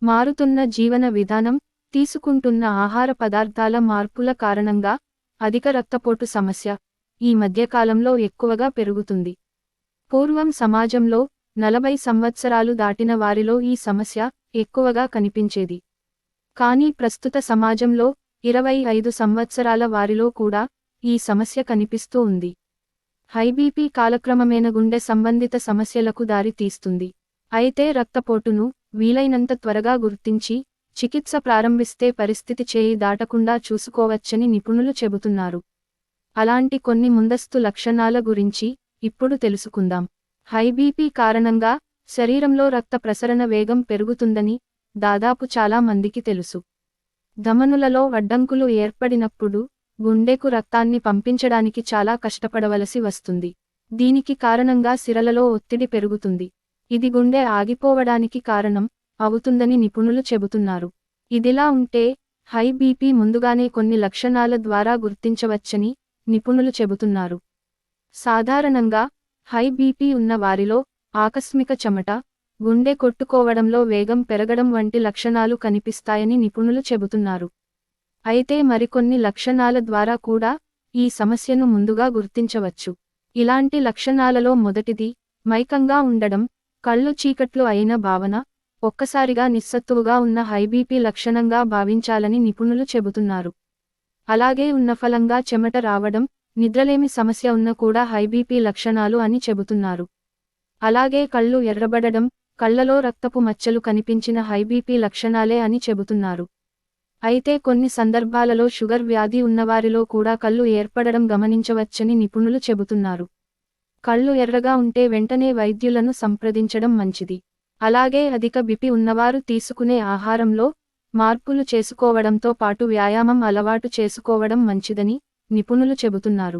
మారుతున్న జీవన విధానం, తీసుకుంటున్న ఆహార పదార్థాల మార్పుల కారణంగా అధిక రక్తపోటు సమస్య ఈ మధ్యకాలంలో ఎక్కువగా పెరుగుతుంది. పూర్వం సమాజంలో 40 సంవత్సరాలు దాటిన వారిలో ఈ సమస్య ఎక్కువగా కనిపించేది. కానీ ప్రస్తుత సమాజంలో 25 సంవత్సరాల వారిలో కూడా ఈ సమస్య కనిపిస్తూ ఉంది. హై బీపీ కాలక్రమమైన గుండె సంబంధిత సమస్యలకు దారి తీస్తుంది. అయితే రక్తపోటును వీలైనంత త్వరగా గుర్తించి చికిత్స ప్రారంభిస్తే పరిస్థితి చేయి దాటకుండా చూసుకోవచ్చని నిపుణులు చెబుతున్నారు. అలాంటి కొన్ని ముందస్తు లక్షణాల గురించి ఇప్పుడు తెలుసుకుందాం. హై బీపీ కారణంగా శరీరంలో రక్త ప్రసరణ వేగం పెరుగుతుందని దాదాపు చాలా మందికి తెలుసు. ధమనులలో అడ్డంకులు ఏర్పడినప్పుడు గుండెకు రక్తాన్ని పంపించడానికి చాలా కష్టపడవలసి వస్తుంది. దీనికి కారణంగా సిరలలో ఒత్తిడి పెరుగుతుంది. ఇది గుండె ఆగిపోవడానికి కారణం అవుతుందని నిపుణులు చెబుతున్నారు. ఇదిలా ఉంటే హై బీపీ ముందుగానే కొన్ని లక్షణాల ద్వారా గుర్తించవచ్చని నిపుణులు చెబుతున్నారు. సాధారణంగా హై బీపీ ఉన్న వారిలో ఆకస్మిక చెమట, గుండె కొట్టుకోవడంలో వేగం పెరగడం వంటి లక్షణాలు కనిపిస్తాయని నిపుణులు చెబుతున్నారు. అయితే మరికొన్ని లక్షణాల ద్వారా కూడా ఈ సమస్యను ముందుగా గుర్తించవచ్చు. ఇలాంటి లక్షణాలలో మొదటిది మైకంగా ఉండడం, కళ్ళు చీకట్లు అయిన భావన, ఒక్కసారిగా నిస్సత్తువుగా ఉన్న హై బీపీ లక్షణంగా భావించాలని నిపుణులు చెబుతున్నారు. అలాగే ఉన్నఫలంగా చెమట రావడం, నిద్రలేమి సమస్య ఉన్న కూడా హై బీపీ లక్షణాలు అని చెబుతున్నారు. అలాగే కళ్ళు ఎర్రబడడం, కళ్లలో రక్తపు మచ్చలు కనిపించిన హై బీపీ లక్షణాలే అని చెబుతున్నారు. అయితే కొన్ని సందర్భాలలో షుగర్ వ్యాధి ఉన్నవారిలో కూడా కళ్ళు ఏర్పడడం గమనించవచ్చని నిపుణులు చెబుతున్నారు. కళ్ళు ఎర్రగా ఉంటే వెంటనే వైద్యులను సంప్రదించడం మంచిది. అలాగే అధిక బీపీ ఉన్నవారు తీసుకునే ఆహారంలో మార్పులు చేసుకోవడంతో పాటు వ్యాయామం అలవాటు చేసుకోవడం మంచిదని నిపుణులు చెబుతున్నారు.